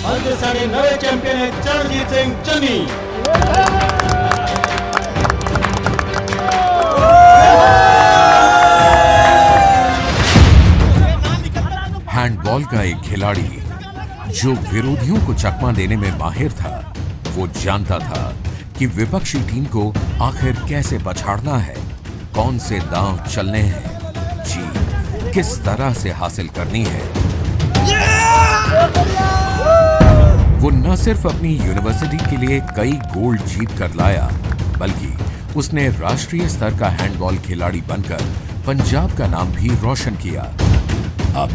पाकिस्तानी नवे चैंपियन है चरणजीत सिंह चन्नी। हैंडबॉल का एक खिलाड़ी जो विरोधियों को चकमा देने में माहिर था, वो जानता था कि विपक्षी टीम को आखिर कैसे पछाड़ना है, कौन से दांव चलने हैं, जीत किस तरह से हासिल करनी है। वो न सिर्फ अपनी यूनिवर्सिटी के लिए कई गोल्ड जीत कर लाया, बल्कि उसने राष्ट्रीय स्तर का हैंडबॉल खिलाड़ी बनकर पंजाब का नाम भी रोशन किया। अब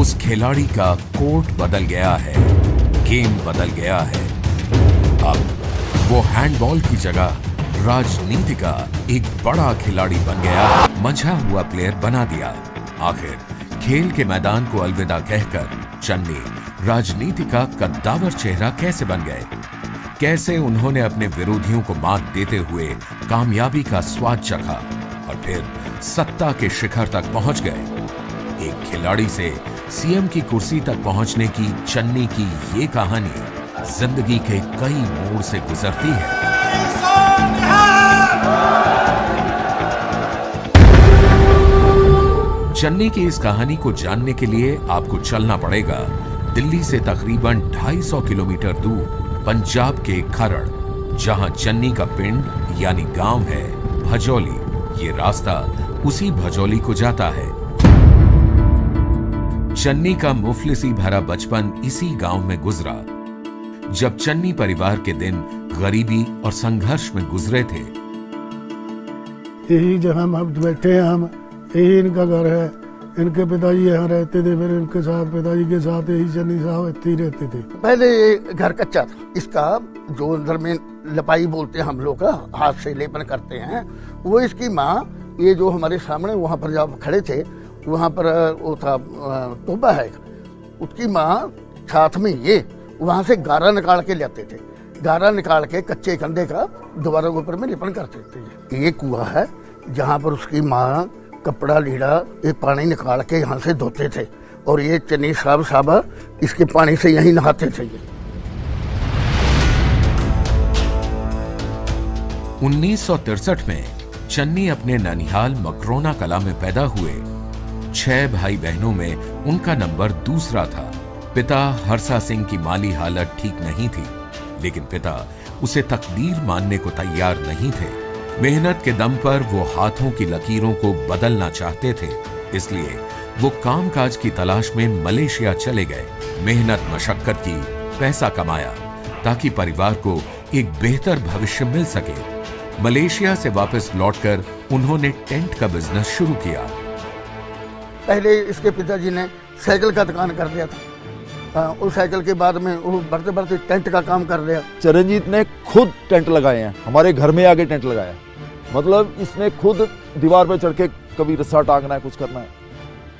उस खिलाड़ी का कोर्ट बदल गया है, गेम बदल गया है। अब वो हैंडबॉल की जगह राजनीति का एक बड़ा खिलाड़ी बन गया, मंझा हुआ प्लेयर बना दिया। आखिर खेल के मैदान को अलविदा कहकर चन्नी राजनीति का कद्दावर चेहरा कैसे बन गए? कैसे उन्होंने अपने विरोधियों को मात देते हुए कामयाबी का स्वाद चखा और फिर सत्ता के शिखर तक पहुंच गए? एक खिलाड़ी से सीएम की कुर्सी तक पहुंचने की चन्नी की ये कहानी जिंदगी के कई मोड़ से गुजरती है। चन्नी की इस कहानी को जानने के लिए आपको चलना पड़ेगा दिल्ली से तकरीबन 250 किलोमीटर दूर पंजाब के खरड़, जहां चन्नी का पिंड यानी गांव है भजौली। ये रास्ता उसी भजौली को जाता है। चन्नी का मुफलिसी भरा बचपन इसी गांव में गुजरा। जब चन्नी परिवार के दिन गरीबी और संघर्ष में गुजरे थे। यही जहां हम बैठे हैं, हम यही इनका घर है। इनके पिताजी यहाँ रहते थे, फिर इनके साथ पिताजी के साथ यही चन्नी साहब इतने ही रहते थे। पहले ये घर कच्चा था। इसका जो अंदर में लपाई बोलते हैं हम लोग का, हाथ से लेपन करते हैं, वो इसकी माँ, ये जो हमारे सामने वहाँ पर जब खड़े थे, वहाँ पर वो था टोबा है, उसकी माँ साथ में ये वहाँ से गारा निकाल के लाते थे। गारा निकाल के कच्चे कंधे का दोबारा ऊपर में लेपन करते थे। ये कुआं है जहाँ पर उसकी माँ कपड़ा लीड़ा ये पानी निकाल के यहाँ से धोते थे, और ये चन्नी साहब इसके पानी से यहीं नहाते थे। 1963 में चन्नी अपने ननिहाल मकरोना कला में पैदा हुए। 6 भाई बहनों में उनका नंबर दूसरा था। पिता हरसा सिंह की माली हालत ठीक नहीं थी, लेकिन पिता उसे तकदीर मानने को तैयार नहीं थे। मेहनत के दम पर वो हाथों की लकीरों को बदलना चाहते थे, इसलिए वो कामकाज की तलाश में मलेशिया चले गए। मेहनत मशक्कत की, पैसा कमाया ताकि परिवार को एक बेहतर भविष्य मिल सके। मलेशिया से वापस लौटकर उन्होंने टेंट का बिजनेस शुरू किया। पहले इसके पिताजी ने साइकिल का दुकान कर दिया था। उस साइकिल के बाद में वो बढ़ते बढ़ते टेंट का काम कर लिया। चरणजीत ने खुद टेंट लगाए हैं, हमारे घर में आगे टेंट लगाया। मतलब इसने खुद दीवार पर चढ़ के कभी रस्सा टांगना है, कुछ करना है।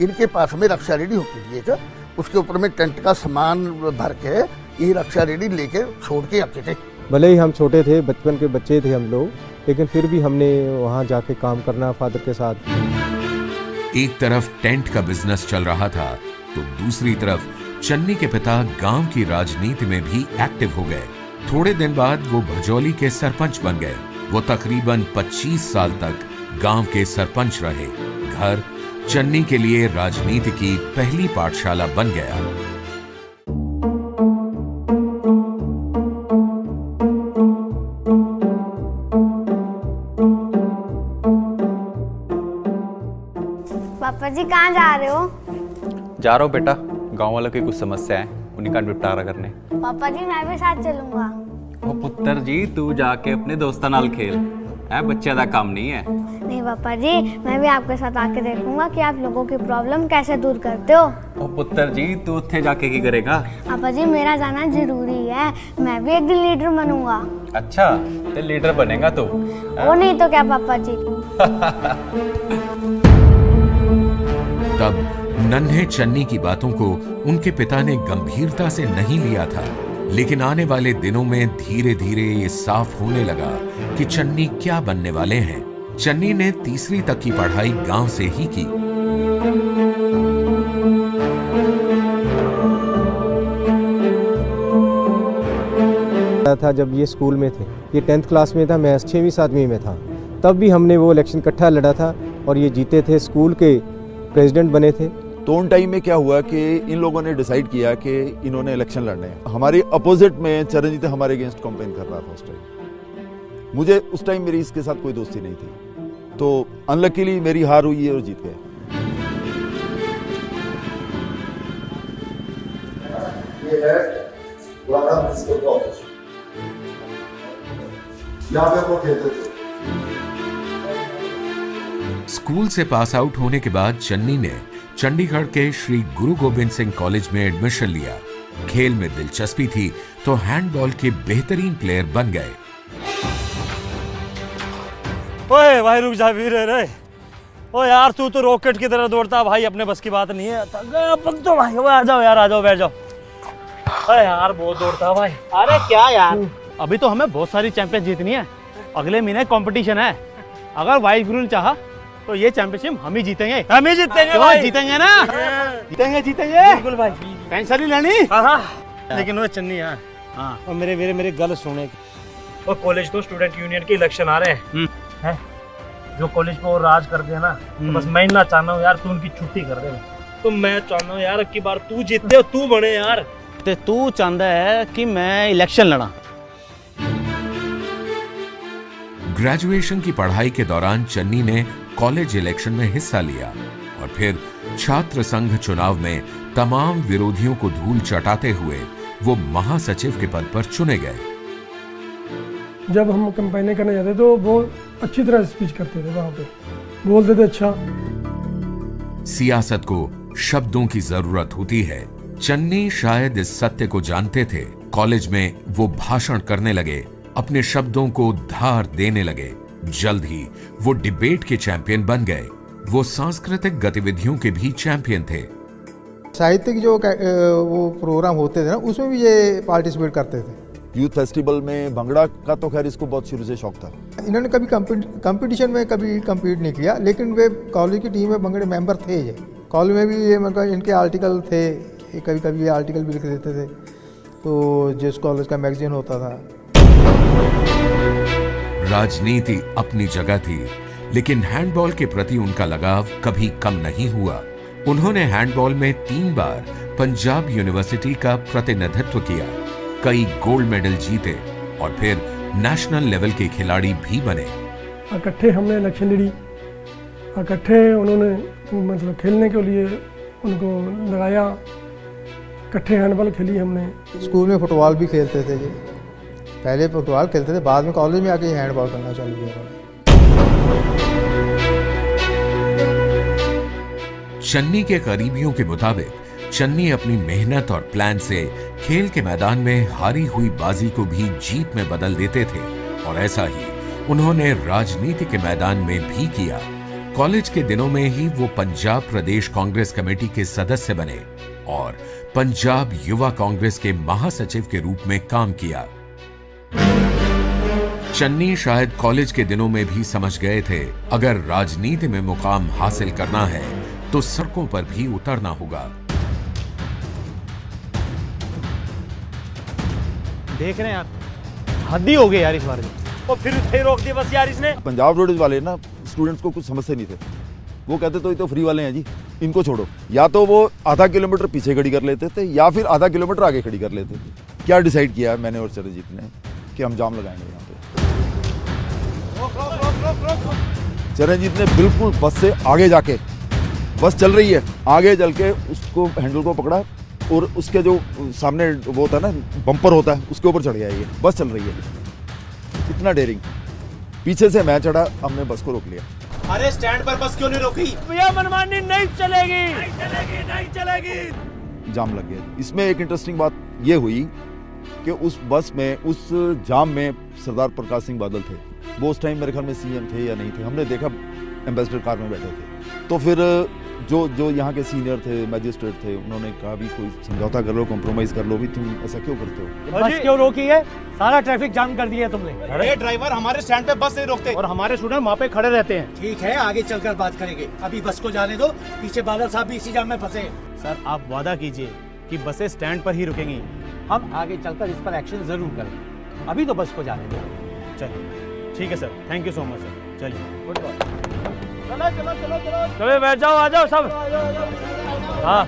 इनके पास में रक्षा रेडी होती थी एक, उसके ऊपर में टेंट का सामान भर के ये रक्षा रेडी लेके छोड़ के आते थे। भले ही हम छोटे थे, बचपन के बच्चे थे हम लोग, लेकिन फिर भी हमने वहाँ जाके काम करना फादर के साथ। एक तरफ टेंट का बिजनेस चल रहा था, तो दूसरी तरफ चन्नी के पिता गांव की राजनीति में भी एक्टिव हो गए। थोड़े दिन बाद वो भजौली के सरपंच बन गए। वो तकरीबन 25 साल तक गांव के सरपंच रहे। घर चन्नी के लिए राजनीति की पहली पाठशाला बन गया। पापा जी कहाँ जा रहे हो? जा रहा हूँ बेटा, गांव वालों की कुछ समस्या है, उन्हीं का निपटारा करने। पापा जी मैं भी साथ चलूंगा। ओ पुत्र जी, तू जाके अपने दोस्तां नाल खेल, है बच्चे का काम नहीं है। नहीं पापा जी, मैं भी आपके साथ आके देखूंगा कि आप लोगों की प्रॉब्लम कैसे दूर करते हो। ओ पुत्र जी, तू उत्थे जाके की करेगा? पापा जी मेरा जाना जरूरी है, मैं भी एक दिन लीडर बनूंगा। अच्छा, तो लीडर बनेगा तू? वो नहीं तो क्या पापा जी। तब नन्हे चन्नी की बातों को उनके पिता ने गंभीरता से नहीं लिया था, लेकिन आने वाले दिनों में धीरे धीरे ये साफ होने लगा कि चन्नी क्या बनने वाले हैं। चन्नी ने तीसरी तक की पढ़ाई गांव से ही की। था जब ये स्कूल में थे, ये 10th क्लास में था, मैं 6वीं 7वीं में था, तब भी हमने वो इलेक्शन इकट्ठा लड़ा था और ये जीते थे, स्कूल के प्रेसिडेंट बने थे। तो उन टाइम में क्या हुआ कि इन लोगों ने डिसाइड किया कि इन्होंने इलेक्शन लड़ने हैं। हमारी अपोजिट में चरणजीत हमारे अगेंस्ट कैंपेन कर रहा था उस टाइम। मुझे उस टाइम मेरी इसके साथ कोई दोस्ती नहीं थी, तो अनलकीली मेरी हार हुई है और जीत गए। ये है पुराना प्रिंसिपल का ऑफिस, यहाँ पे वो खेलते थे। स्कूल से पास आउट होने के बाद चन्नी ने चंडीगढ़ के श्री गुरु गोबिंद सिंह कॉलेज में एडमिशन लिया। खेल में दिलचस्पी थी तो हैंडबॉल के बेहतरीन प्लेयर बन गए। ओए भाई रुक जा वीर रे। ओ यार तू तो रॉकेट की तरह दौड़ता भाई, अपने बस की बात नहीं है। अपन तो भाई आ जाओ यार, आ जाओ बैठ जाओ। अरे यार बहुत दौड़ता भाई। अरे क्या यार, अभी तो हमें बहुत सारी चैंपियन जीतनी है। अगले महीने कंपटीशन है, अगर वाइस गुरु ने चाहा तो ये चैंपियनशिप हम ही जीतेंगे। हम ही जीतेंगे भाई। जीतेंगे ना, जीतेंगे जीतेंगे बिल्कुल भाई, टेंशन नहीं लेनी। लेकिन वो चन्नी यार, हाँ और मेरे गल सुने, और कॉलेज तो स्टूडेंट यूनियन के इलेक्शन आ रहे हैं, जो कॉलेज पे वो राज कर दे ना, तो बस मैं ना चाहना हूँ यार तू उनकी छुट्टी कर दे। तो मैं चाहना हूँ यार अब की बार तू जीते और तू बने यार। ते तू चाहता है कि मैं इलेक्शन लड़ा। ग्रेजुएशन की पढ़ाई के दौरान चन्नी ने कॉलेज इलेक्शन में हिस्सा लिया और फिर छात्र संघ चुनाव में तमाम विरोधियों को धूल चटाते हुए वो महासचिव के पद पर चुने गए। जब हम कैंपेनिंग करने जाते तो बहुत अच्छी तरह स्पीच करते थे, वहां पे बोलते थे अच्छा। सियासत को शब्दों की जरूरत होती है। चन्नी शायद इस सत्य को जानते थे। कॉलेज में वो भाषण करने लगे, अपने शब्दों को धार देने लगे। जल्द ही वो डिबेट के चैंपियन बन गए। वो सांस्कृतिक गतिविधियों के भी चैंपियन थे। साहित्यिक जो वो प्रोग्राम होते थे ना, उसमें भी ये पार्टिसिपेट करते थे। यूथ फेस्टिवल में भंगड़ा का तो खैर इसको बहुत शुरू से शौक था। इन्होंने कभी कंपटीशन में कभी कम्पीट नहीं किया, लेकिन वे कॉलेज की टीम में भंगड़े मेंबर थे। ये कॉलेज में भी ये मतलब इनके आर्टिकल थे, कभी कभी ये आर्टिकल भी लिख देते थे, तो जिस कॉलेज का मैगजीन होता था। राजनीति अपनी जगह थी, लेकिन हैंडबॉल के प्रति उनका लगाव कभी कम नहीं हुआ। उन्होंने हैंडबॉल में 3 बार पंजाब यूनिवर्सिटी का प्रतिनिधित्व किया, कई गोल्ड मेडल जीते और फिर नेशनल लेवल के खिलाड़ी भी बने। इकट्ठे हमने इलेक्शन लड़ी, इकट्ठे उन्होंने मतलब खेलने के लिए उनको लगाया, इकट्ठे हैंडबॉल खेली हमने। स्कूल में फुटबॉल भी खेलते थे जी, पहले फुटबॉल खेलते थे, बाद में कॉलेज में आके हैंडबॉल करना चालू किया। चन्नी के करीबियों के मुताबिक चन्नी अपनी मेहनत और प्लान से खेल के मैदान में हारी हुई बाजी को भी जीत में बदल देते थे, और ऐसा ही उन्होंने राजनीति के मैदान में भी किया। कॉलेज के दिनों में ही वो पंजाब प्रदेश कांग्रेस कमेटी के सदस्य बने और पंजाब युवा कांग्रेस के महासचिव के रूप में काम किया। चन्नी शायद कॉलेज के दिनों में भी समझ गए थे, अगर राजनीति में मुकाम हासिल करना है तो सड़कों पर भी उतरना होगा। देख रहे हैं यार, हद ही हो गई यार इस बार। और फिर रोक दिया बस यार इसने। पंजाब रोड वाले ना स्टूडेंट्स को कुछ समझते नहीं थे। वो कहते तो ये तो फ्री वाले हैं जी, इनको छोड़ो। या तो वो आधा किलोमीटर पीछे खड़ी कर लेते थे या फिर आधा किलोमीटर आगे खड़ी कर लेते थे। क्या डिसाइड किया मैंने और चरणजीत ने कि हम जाम लगाएंगे यहाँ पे। चरणजीत ने बिल्कुल बस से आगे जाके, बस चल रही है, आगे चल के उसको हैंडल को पकड़ा और उसके जो सामने वो होता है ना बम्पर होता है, उसके ऊपर चढ़ गया। ये बस चल रही है, इतना डेयरिंग। पीछे से मैं चढ़ा, हमने बस को रोक लिया। अरे स्टैंड पर बस क्यों नहीं रोकी? भैया मनमानी नहीं चलेगी, नहीं चलेगी। जाम लग गया। इसमें एक इंटरेस्टिंग बात ये हुई कि उस बस में, उस जाम में सरदार प्रकाश सिंह बादल थे। वो उस टाइम मेरे ख्याल में सीएम थे या नहीं थे, हमने देखा एम्बेसडर कार में बैठे थे। तो फिर जो यहाँ के सीनियर थे, मैजिस्ट्रेट थे, उन्होंने कहा भी कोई समझौता कर लो, कॉम्प्रोमाइज़ कर लो, भी तुम ऐसा क्यों करते हो? बस क्यों रोकी है? सारा ट्रैफिक जाम कर दिया तुमने। अरे ड्राइवर, हमारे स्टैंड पे बस नहीं रोकते और हमारे स्टूडेंट वहाँ पे खड़े रहते हैं। ठीक है, आगे चलकर बात करेंगे, अभी बस को जाने दो। पीछे बादल साहब भी इसी जाम में फंसे। सर आप वादा कीजिए कि बसें स्टैंड पर ही रुकेंगी। हम आगे चलकर इस पर एक्शन जरूर करेंगे, अभी तो बस को जाने दो। चलिए ठीक है sir, thank you so much sir. चलिए गुड बाय। चलो बैठ जाओ, आ जाओ सब। हाँ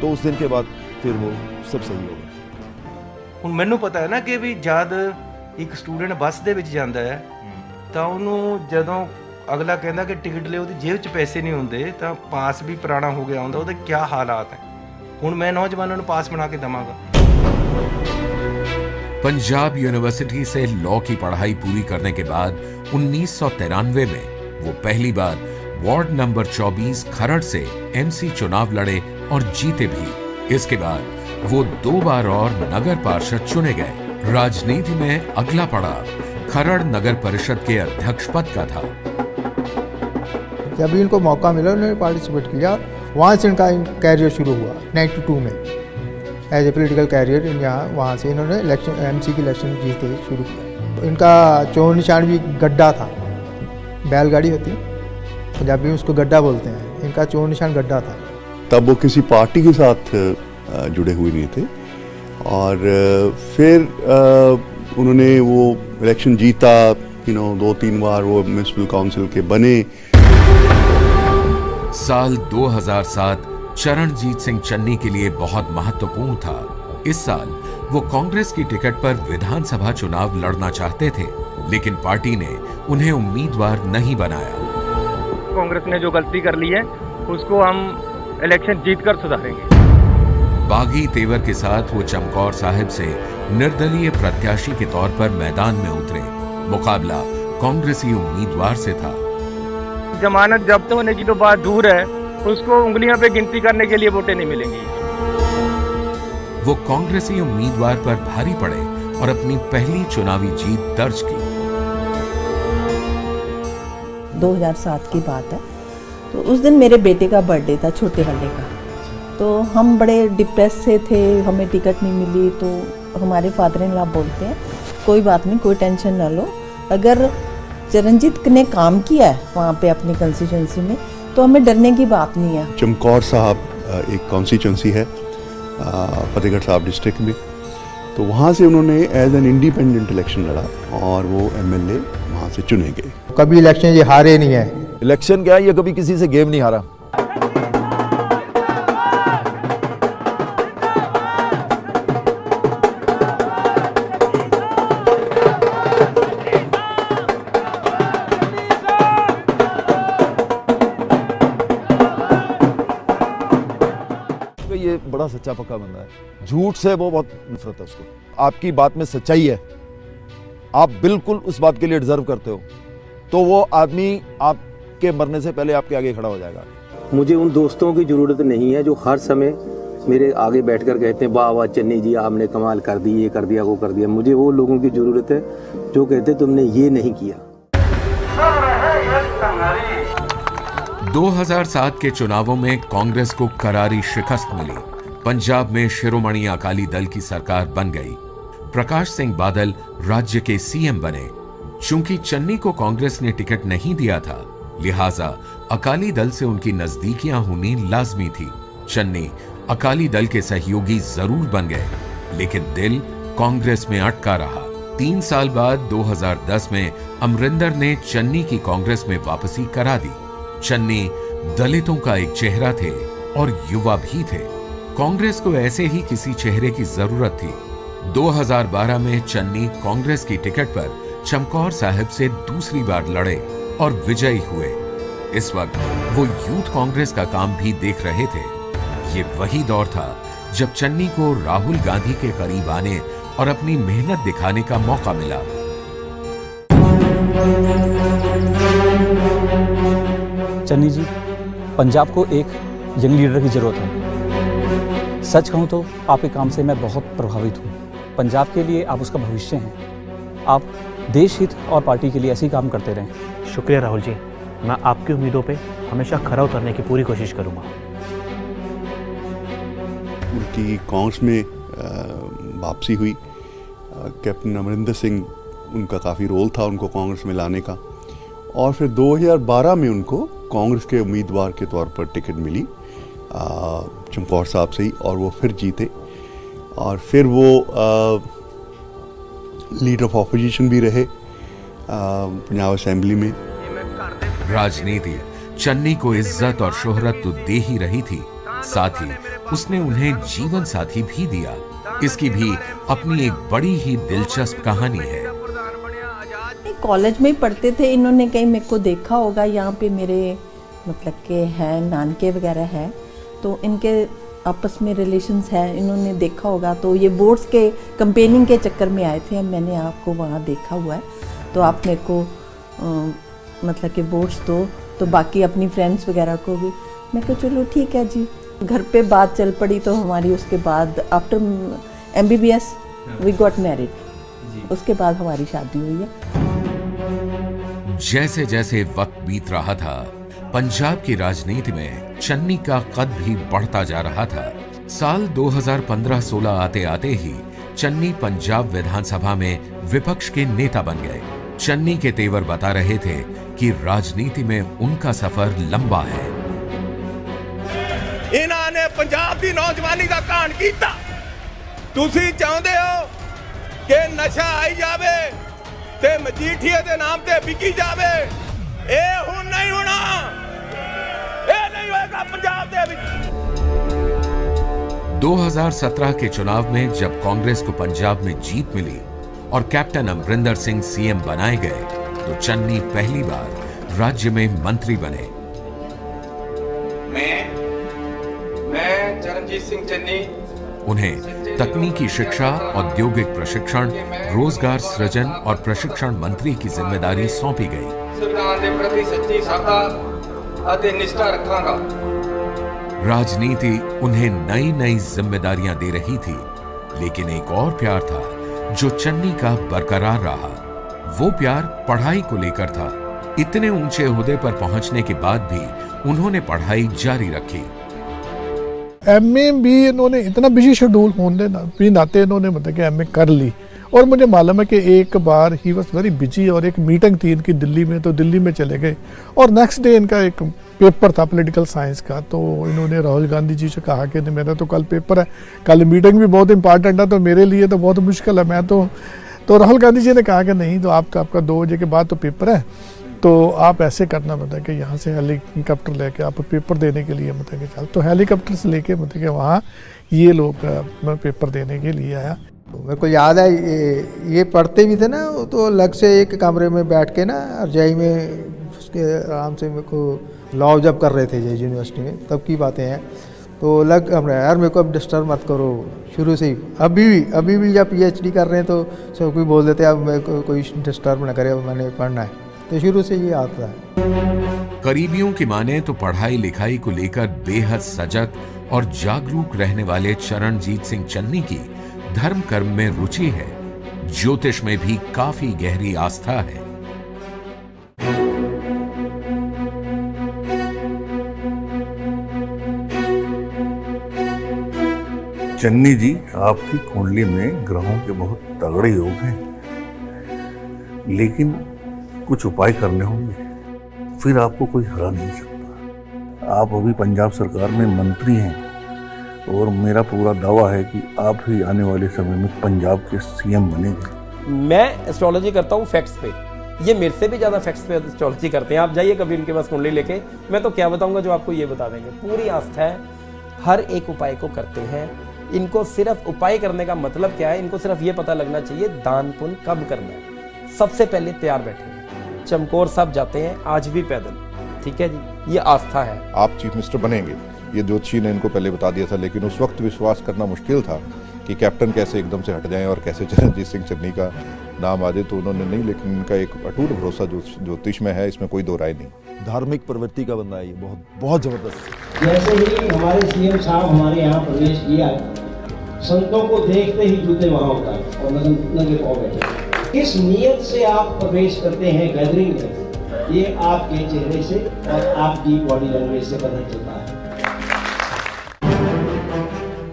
तो उस दिन के बाद फिर वो सब सही हो गया। ਹੁਣ ਮੈਨੂੰ ਪਤਾ ਹੈ ਨਾ ਕਿ ਵੀ ਜਦ ਇੱਕ ਸਟੂਡੈਂਟ ਬੱਸ ਦੇ ਵਿੱਚ ਜਾਂਦਾ ਹੈ ਤਾਂ ਉਹਨੂੰ ਜਦੋਂ ਅਗਲਾ ਕਹਿੰਦਾ ਕਿ ਟਿਕਟ ਲਿਓ, ਉਹਦੀ ਜੇਬ 'ਚ ਪੈਸੇ ਨਹੀਂ ਹੁੰਦੇ ਤਾਂ ਪਾਸ ਵੀ ਪੁਰਾਣਾ ਹੋ ਗਿਆ ਹੁੰਦਾ, ਉਹਦੇ ਕੀ ਹਾਲਾਤ ਹੈ। ਹੁਣ ਮੈਂ ਨੌਜਵਾਨਾਂ ਨੂੰ ਪਾਸ ਬਣਾ ਕੇ ਦਵਾਂਗਾ। पंजाब यूनिवर्सिटी से लॉ की पढ़ाई पूरी करने के बाद 1993 में वो पहली बार वार्ड नंबर 24 खरड़ से एमसी चुनाव लड़े और जीते भी। इसके बाद वो 2 बार और नगर पार्षद चुने गए। राजनीति में अगला पड़ाव खरड़ नगर परिषद के अध्यक्ष पद का था। जब भी इनको मौका मिला उन्होंने पार्टिसिपेट किया, वहाँ से इनका कैरियर शुरू हुआ 92 में एज ए पोलिटिकल कैरियर। यहाँ वहाँ से इन्होंने इलेक्शन एमसी की इलेक्शन जीते शुरू किया। इनका चोर निशान भी गड्ढा था, बैलगाड़ी होती है पंजाबी में उसको गड्ढा बोलते हैं, इनका चोर निशान गड्ढा था। तब वो किसी पार्टी के साथ जुड़े हुए नहीं थे और फिर उन्होंने वो इलेक्शन जीता, 2-3 बार वो म्यूनिसिपल काउंसिल के बने। साल 2007 चरणजीत सिंह चन्नी के लिए बहुत महत्वपूर्ण था। इस साल वो कांग्रेस की टिकट पर विधानसभा चुनाव लड़ना चाहते थे, लेकिन पार्टी ने उन्हें उम्मीदवार नहीं बनाया। कांग्रेस ने जो गलती कर ली है उसको हम इलेक्शन जीतकर सुधारेंगे। बागी तेवर के साथ वो चमकौर साहिब से निर्दलीय प्रत्याशी के तौर पर मैदान में उतरे। मुकाबला कांग्रेसी उम्मीदवार से था। जमानत जब्त होने की तो बात दूर है, उसको उंगलियों पे गिनती करने के लिए वोटें नहीं मिलेंगी। वो कांग्रेसी उम्मीदवार पर भारी पड़े और अपनी पहली चुनावी जीत दर्ज की। 2007 की बात है, तो उस दिन मेरे बेटे का बर्थडे था, छोटे वाले का। तो हम बड़े डिप्रेस से थे, हमें टिकट नहीं मिली। तो हमारे फादर इन लॉ बोलते हैं कोई बात नहीं, कोई टेंशन ना लो, अगर चरणजीत ने काम किया है वहाँ पे अपनी कंस्टिट्यूंसी में तो हमें डरने की बात नहीं है। चमकौर साहब एक कॉन्स्टिट्यूंसी है फतेहगढ़ साहब डिस्ट्रिक्ट में, तो वहाँ से उन्होंने एज एन इंडिपेंडेंट इलेक्शन लड़ा और वो एमएलए वहाँ से चुने गए। कभी इलेक्शन ये हारे नहीं है। इलेक्शन क्या है, ये कभी किसी से गेम नहीं हारा। ये बड़ा सच्चा पक्का बंदा है, झूठ से वो बहुत नफरत है उसको। आपकी बात में सच्चाई है, आप बिल्कुल उस बात के लिए डिजर्व करते हो, तो वो आदमी आपके मरने से पहले आपके आगे खड़ा हो जाएगा। मुझे उन दोस्तों की जरूरत नहीं है जो हर समय मेरे आगे बैठकर कहते हैं वाह वाह चन्नी जी आपने कमाल कर दी, ये कर दिया, वो कर दिया। मुझे वो लोगों की जरूरत है जो कहते तुमने ये नहीं किया। 2007 के चुनावों में कांग्रेस को करारी शिकस्त मिली। पंजाब में शिरोमणि अकाली दल की सरकार बन गई। प्रकाश सिंह बादल राज्य के सीएम बने। चूंकि चन्नी को कांग्रेस ने टिकट नहीं दिया था, लिहाजा अकाली दल से उनकी नजदीकियां होनी लाजमी थी। चन्नी अकाली दल के सहयोगी जरूर बन गए, लेकिन दिल कांग्रेस में अटका रहा। 3 साल बाद 2010 में अमरिंदर ने चन्नी की कांग्रेस में वापसी करा दी। चन्नी दलितों का एक चेहरा थे और युवा भी थे। कांग्रेस को ऐसे ही किसी चेहरे की जरूरत थी। 2012 में चन्नी कांग्रेस की टिकट पर चमकौर साहिब से दूसरी बार लड़े और विजयी हुए। इस वक्त वो यूथ कांग्रेस का काम भी देख रहे थे। ये वही दौर था जब चन्नी को राहुल गांधी के करीब आने और अपनी मेहनत दिखाने का मौका मिला। चन्नी जी, पंजाब को एक यंग लीडर की ज़रूरत है। सच कहूँ तो आपके काम से मैं बहुत प्रभावित हूँ। पंजाब के लिए आप उसका भविष्य हैं। आप देश हित और पार्टी के लिए ऐसे ही काम करते रहें। शुक्रिया राहुल जी, मैं आपकी उम्मीदों पे हमेशा खरा उतरने की पूरी कोशिश करूंगा। उनकी कांग्रेस में वापसी हुई। कैप्टन अमरिंदर सिंह, उनका काफ़ी रोल था उनको कांग्रेस में लाने का, और फिर 2012 में उनको कांग्रेस के उम्मीदवार के तौर पर टिकट मिली चमकौर साहब से ही, और वो फिर जीते, और फिर वो लीडर ऑफ ऑपोजिशन भी रहे पंजाब असेंबली में। राजनीति चन्नी को इज्जत और शोहरत तो दे ही रही थी, साथ ही उसने उन्हें जीवन साथी भी दिया। इसकी भी अपनी एक बड़ी ही दिलचस्प कहानी है। कॉलेज में पढ़ते थे, इन्होंने कहीं मेरे को देखा होगा, यहाँ पे मेरे मतलब के हैं नानके वगैरह हैं, तो इनके आपस में रिलेशंस हैं, इन्होंने देखा होगा। तो ये बोर्ड्स के कंपेनिंग के चक्कर में आए थे, मैंने आपको वहाँ देखा हुआ है, तो आप मेरे को मतलब के बोर्ड्स दो, तो बाकी अपनी फ्रेंड्स वगैरह को भी मैं कहा चलो ठीक है जी। घर पे बात चल पड़ी, तो हमारी उसके बाद after MBBS we got married, उसके बाद हमारी शादी हुई है। जैसे जैसे वक्त बीत रहा था, पंजाब की राजनीति में चन्नी का कद भी बढ़ता जा रहा था। साल 2015-16 आते आते ही चन्नी पंजाब विधानसभा में विपक्ष के नेता बन गए। चन्नी के तेवर बता रहे थे कि राजनीति में उनका सफर लंबा है। इन्होंने पंजाब की नौजवानी का कांड किया। तुसी चाहते हो कि नशा आई जावे ते मजीठिया के नाम ते बिकी जावे, ए हुण नहीं होना, ए नहीं होएगा पंजाब दे विच। 2017 के चुनाव में जब कांग्रेस को पंजाब में जीत मिली और कैप्टन अमरिंदर सिंह सीएम बनाए गए, तो चन्नी पहली बार राज्य में मंत्री बने। मैं चरणजीत सिंह चन्नी उन्हें तकनीकी शिक्षा, औद्योगिक प्रशिक्षण, रोजगार सृजन और प्रशिक्षण मंत्री की जिम्मेदारी सौंपी गई। संविधान के प्रति सच्ची श्रद्धा और निष्ठा रखांगा। राजनीति उन्हें नई नई जिम्मेदारियां दे रही थी, लेकिन एक और प्यार था जो चन्नी का बरकरार रहा। वो प्यार पढ़ाई को लेकर था। इतने ऊंचे ओहदे पर पहुंचने के बाद भी उन्होंने पढ़ाई जारी रखी। MA भी इन्होंने इतना बिजी शेड्यूल होने भी नाते इन्होंने मतलब कि MA कर ली, और मुझे मालूम है कि एक बार ही वॉज वेरी बिजी, और एक मीटिंग थी इनकी दिल्ली में, तो दिल्ली में चले गए, और नेक्स्ट डे इनका एक पेपर था पॉलिटिकल साइंस का। तो इन्होंने राहुल गांधी जी से कहा कि मेरा तो कल पेपर है, कल मीटिंग भी बहुत इंपॉर्टेंट है, तो मेरे लिए तो बहुत मुश्किल है, मैं तो राहुल गांधी जी ने कहा कि नहीं, तो आपका 2 बजे के बाद तो पेपर है, तो आप ऐसे करना मतलब कि यहाँ से हेलीकॉप्टर लेके आप पेपर देने के लिए मतलब कि चल, तो हेलीकॉप्टर से लेके मतलब कि वहाँ ये लोग पेपर देने के लिए आया। मेरे को याद है ये पढ़ते भी थे ना, तो अलग से एक कमरे में बैठ के ना रजाई में उसके आराम से मेरे को लॉ जब कर रहे थे यूनिवर्सिटी में, तब की बातें हैं। तो अलग यार मेरे को अब डिस्टर्ब मत करो शुरू से ही। अभी भी जब PhD कर रहे हैं तो सब कोई बोल देते हैं अब मेरे को कोई डिस्टर्ब ना करे, अब मैंने पढ़ना है, तो शुरू से ये आता है। करीबियों की माने तो पढ़ाई लिखाई को लेकर बेहद सजग और जागरूक रहने वाले चरणजीत सिंह चन्नी की धर्म कर्म में रुचि है। ज्योतिष में भी काफी गहरी आस्था है। चन्नी जी, आपकी कुंडली में ग्रहों के बहुत तगड़े योग हैं, लेकिन कुछ उपाय करने होंगे, फिर आपको कोई हरा नहीं सकता। आप अभी पंजाब सरकार में मंत्री हैं, और मेरा पूरा दावा है कि आप ही आने वाले समय में पंजाब के CM बनेंगे। मैं एस्ट्रोलॉजी करता हूँ फैक्ट्स पे, ये मेरे से भी ज़्यादा फैक्ट्स पे एस्ट्रोलॉजी करते हैं। आप जाइए कभी इनके पास कुंडली लेके, मैं तो क्या बताऊंगा जो आपको ये बता देंगे। पूरी आस्था है, हर एक उपाय को करते हैं। इनको सिर्फ उपाय करने का मतलब क्या है, इनको सिर्फ ये पता लगना चाहिए दान पुण्य कब करना है। सबसे पहले तैयार बैठे हैं, चमकौर साहब जाते हैं आज भी पैदल, ठीक है जी, ये आस्था है। आप चीफ मिनिस्टर बनेंगे, ये ज्योतिषी ने इनको पहले बता दिया था, लेकिन उस वक्त विश्वास करना मुश्किल था कि कैप्टन कैसे एकदम से हट जाएं और कैसे चरणजीत सिंह चन्नी का नाम आ जाए, तो उन्होंने नहीं, लेकिन इनका एक अटूट भरोसा जो ज्योतिष में है, इसमें कोई दो राय नहीं। धार्मिक प्रवृत्ति का बंदा है ये, बहुत जबरदस्त। जैसे ही हमारे CM साहब हमारे यहाँ प्रवेश किया, संतों को देखते ही जूते वहाँ उतारे और नंगे पाँव बैठे। किस नियत से आप प्रवेश करते हैं गैदरिंग में, ये आपके चेहरे से और आपकी बॉडी लैंग्वेज से पता चलता है।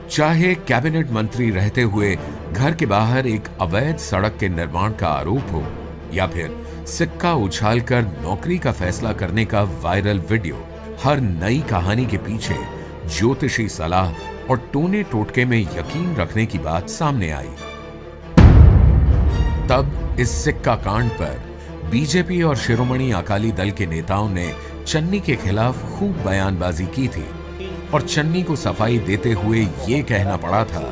चाहे कैबिनेट मंत्री रहते हुए घर के बाहर एक अवैध सड़क के निर्माण का आरोप हो या फिर सिक्का उछालकर नौकरी का फैसला करने का वायरल वीडियो, हर नई कहानी के पीछे ज्योतिषी सलाह और टोने टोटके में यकीन रखने की बात सामने आई। तब इस सिक्का कांड पर बीजेपी और शिरोमणि अकाली दल के नेताओं ने चन्नी के खिलाफ खूब बयानबाजी की थी और चन्नी को सफाई देते हुए ये कहना पड़ा था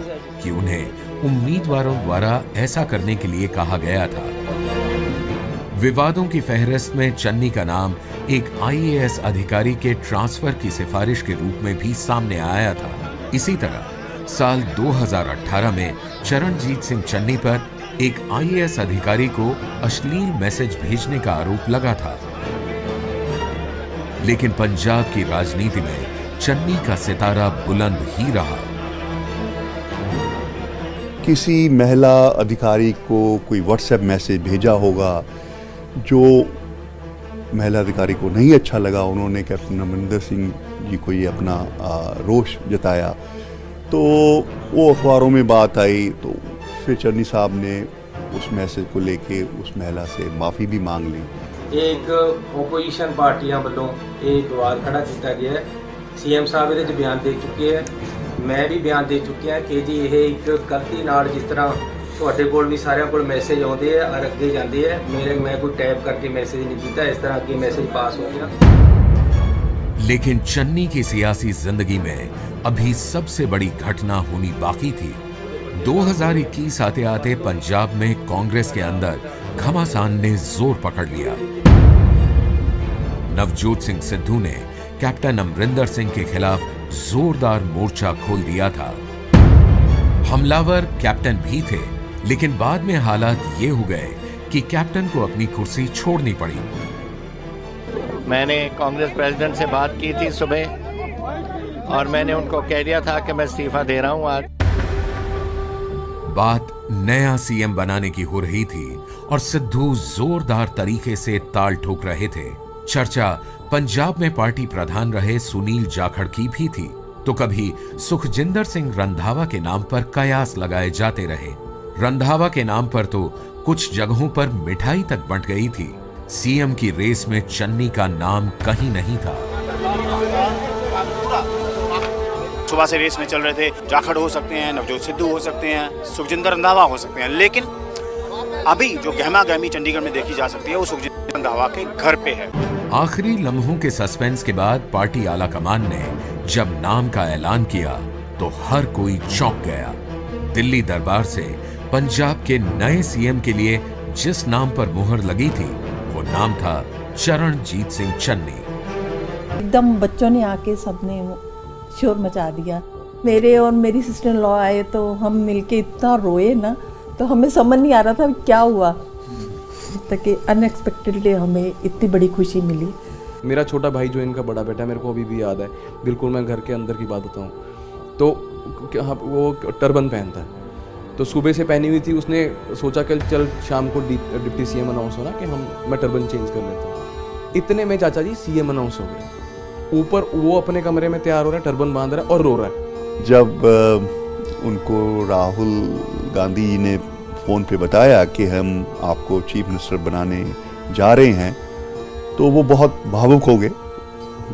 कि उन्हें उम्मीदवारों द्वारा ऐसा करने के लिए कहा गया था। विवादों की फहरिस्त में चन्नी का नाम एक आईएएस अधिकारी के ट्रांसफर की सिफारिश के रूप में भी सामने आया था। इसी तरह साल 2018 में चरणजीत सिंह चन्नी पर एक आईएएस अधिकारी को अश्लील मैसेज भेजने का आरोप लगा था। लेकिन पंजाब की राजनीति में चन्नी का सितारा बुलंद ही रहा। किसी महिला अधिकारी को कोई व्हाट्सएप मैसेज भेजा होगा जो महिला अधिकारी को नहीं अच्छा लगा। उन्होंने कैप्टन अमरिंदर सिंह जी को ये अपना रोष जताया, तो वो अखबारों में बात आई। तो फिर चन्नी साहब ने उस मैसेज को लेके उस महिला से माफ़ी भी मांग ली। एक ओपोजिशन पार्टियां वालों एक सवाल खड़ा किया गया है। सीएम साहब ये बयान दे चुके हैं, मैं भी बयान दे चुकी हूँ कि जी ये एक गलती नाल जिस तरह ਤੁਹਾਡੇ ਕੋਲ भी सारे ਕੋਲ मैसेज आते हैं और अगे जाते हैं, मैं कोई टैप करके मैसेज नहीं किया, इस तरह के मैसेज पास हो गया। लेकिन चन्नी की सियासी जिंदगी में अभी सबसे बड़ी घटना होनी बाकी थी। 2021 आते आते पंजाब में कांग्रेस के अंदर घमासान ने जोर पकड़ लिया। नवजोत सिंह सिद्धू ने कैप्टन अमरिंदर सिंह के खिलाफ जोरदार मोर्चा खोल दिया था। हमलावर कैप्टन भी थे, लेकिन बाद में हालात ये हो गए कि कैप्टन को अपनी कुर्सी छोड़नी पड़ी। मैंने कांग्रेस प्रेसिडेंट से बात की थी सुबह और मैंने उनको कह दिया था कि मैं इस्तीफा दे रहा हूं आज। बात नया सीएम बनाने की हो रही थी और सिद्धू जोरदार तरीके से ताल ठोक रहे थे। चर्चा पंजाब में पार्टी प्रधान रहे सुनील जाखड़ की भी थी, तो कभी सुखजिंदर सिंह रंधावा के नाम पर कयास लगाए जाते रहे। रंधावा के नाम पर तो कुछ जगहों पर मिठाई तक बंट गई थी। सीएम की रेस में चन्नी का नाम कहीं नहीं था। सुबह से रेस में चल रहे थे, जाखड़ हो सकते हैं, नवजोत सिद्धू हो सकते हैं, सुखजिंदर रंधावा हो सकते हैं, लेकिन अभी जो गहमा गहमी चंडीगढ़ में देखी जा सकती है वो सुखजिंदर रंधावा के घर पे है। आखिरी लम्हों के सस्पेंस के बाद पार्टी आला कमान ने जब नाम का ऐलान किया तो हर कोई चौंक गया। दिल्ली दरबार से पंजाब के नए सीएम के लिए जिस नाम पर मुहर लगी थी वो नाम था चरणजीत सिंह चन्नी। एकदम बच्चों ने आके सबने शोर मचा दिया। मेरे और मेरी सिस्टर इन लॉ आए तो हम मिलके इतना रोए ना, तो हमें समझ नहीं आ रहा था क्या हुआ, ताकि अनएक्सपेक्टेडली हमें इतनी बड़ी खुशी मिली। मेरा छोटा भाई जो इनका बड़ा बेटा, मेरे को अभी भी याद है बिल्कुल। मैं घर के अंदर की बात बताऊं तो वो टर्बन पहनता है, तो सुबह से पहनी हुई थी। उसने सोचा कि चल शाम को डिप्टी सीएम अनाउंस हो ना कि मैं टर्बन चेंज कर लेता हूँ। इतने में चाचा जी सीएम अनाउंस हो गए। ऊपर वो अपने कमरे में तैयार हो रहा है, टर्बन बांध रहा है और रो रहा है। जब उनको राहुल गांधी जी ने फ़ोन पे बताया कि हम आपको चीफ मिनिस्टर बनाने जा रहे हैं, तो वो बहुत भावुक हो गए।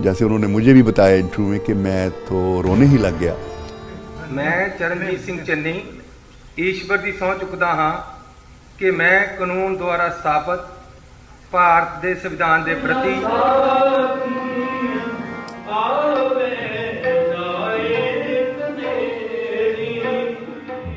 जैसे उन्होंने मुझे भी बताया इंटरव्यू में कि मैं तो रोने ही लग गया। मैं चरणजीत सिंह चन्नी ईश्वर की सਹੁੰ चुकदा हाँ कि मैं कानून द्वारा स्थापित भारत के संविधान के प्रति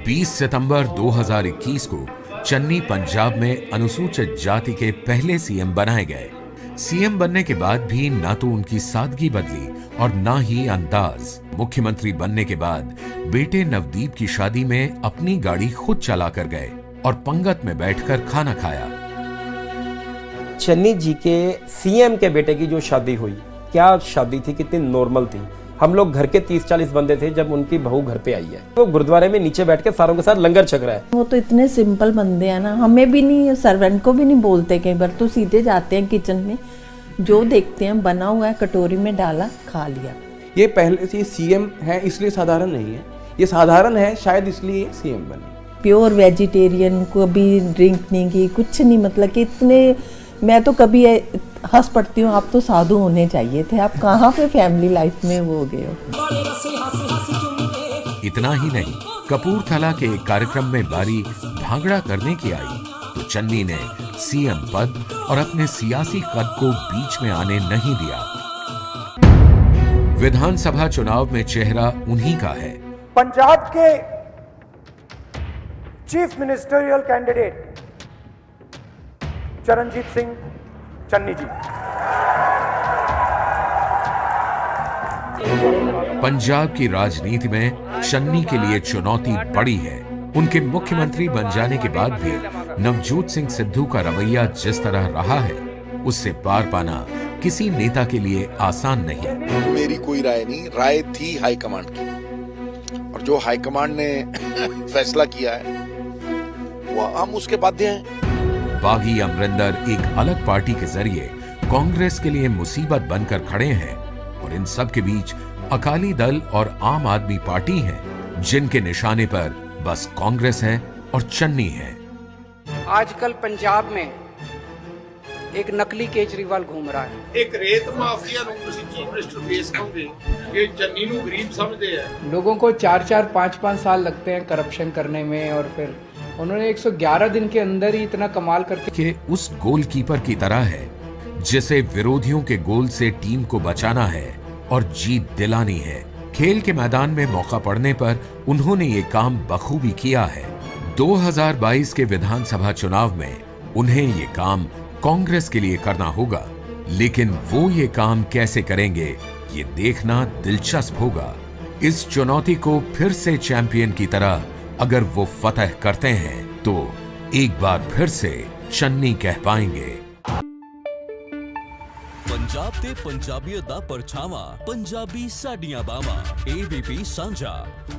20 सितंबर 2021 को चन्नी पंजाब में अनुसूचित जाति के पहले सीएम बनाए गए। सीएम बनने के बाद भी ना तो उनकी सादगी बदली और ना ही अंदाज। मुख्यमंत्री बनने के बाद बेटे नवदीप की शादी में अपनी गाड़ी खुद चला कर गए और पंगत में बैठकर खाना खाया। चन्नी जी के सीएम के बेटे की जो शादी हुई, क्या शादी थी, कितनी नॉर्मल थी। हम लोग घर के 30-40 बंदे थे जब उनकी बहू घर पे आई है। वो गुरुद्वारे में नीचे बैठ के सारों के साथ लंगर छक रहा है। वो तो इतने सिंपल बंदे हैं ना, हमें भी नहीं, सर्वेंट को भी नहीं बोलते, कई बार तो सीधे जाते हैं किचन में, जो देखते हैं बना हुआ है कटोरी में डाला खा लिया। ये पहले से सीएम है इसलिए साधारण नहीं है, ये साधारण है शायद इसलिए सीएम बने। प्योर वेजिटेरियन, को भी ड्रिंक नहीं की, कुछ नहीं, मतलब कि इतने, मैं तो कभी हंस पड़ती हूँ, आप तो साधु होने चाहिए थे, आप कहाँ पे फैमिली लाइफ में वो हो गए हो। इतना ही नहीं, कपूरथला के एक कार्यक्रम में बारी भांगड़ा करने की आई तो चन्नी ने सीएम पद और अपने सियासी कद को बीच में आने नहीं दिया। विधानसभा चुनाव में चेहरा उन्हीं का है। पंजाब के chief ministerial candidate Charanjit Singh Channi ji. Punjab की राजनीति में चन्नी के लिए चुनौती बड़ी है। उनके मुख्यमंत्री बन जाने के बाद भी नवजोत सिंह सिद्धू का रवैया जिस तरह रहा है, उससे पार पाना किसी नेता के लिए आसान नहीं। मेरी कोई राय नहीं, राय थी हाईकमांड की, और जो हाईकमांड ने फैसला किया है वो हम उसके बाध्य हैं। बागी अमरिंदर एक अलग पार्टी के जरिए कांग्रेस के लिए मुसीबत बनकर खड़े हैं, और इन सब के बीच अकाली दल और आम आदमी पार्टी हैं, जिनके निशाने पर बस कांग्रेस है और चन्नी है। आजकल पंजाब में एक नकली केजरीवाल घूम रहा है। एक रेत माफिया चीफ मिनिस्टर फेस करोगे कि चन्नी नूं गरीब समझते हैं। लोगों को 4-4, 5-5 साल लगते हैं करप्शन करने में, और फिर उन्होंने 111 दिन के अंदर ही इतना कमाल करके कि उस गोलकीपर की तरह है जिसे विरोधियों के गोल से टीम को बचाना है और जीत दिलानी है। खेल के मैदान में मौका पड़ने पर उन्होंने ये काम बखूबी किया है। 2022 के विधानसभा चुनाव में उन्हें ये काम कांग्रेस के लिए करना होगा, लेकिन वो ये काम कैसे करेंगे ये देखना दिलचस्प होगा। इस चुनौती को फिर से चैंपियन की तरह अगर वो फतह करते हैं तो एक बार फिर से चन्नी कह पाएंगे। पंजाब ते पंजाबियत दा परछावा, पंजाबी साडियां बावां, ABP सांझा।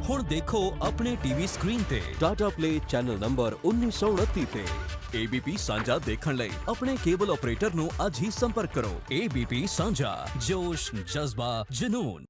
हुण देखो अपने टीवी स्क्रीन ते टाटा प्ले चैनल नंबर 1929 ते। ABP सांझा देखण लई अपने केबल ऑपरेटर नूं अज ही संपर्क करो। ABP सांझा, जोश, जज्बा, जुनून।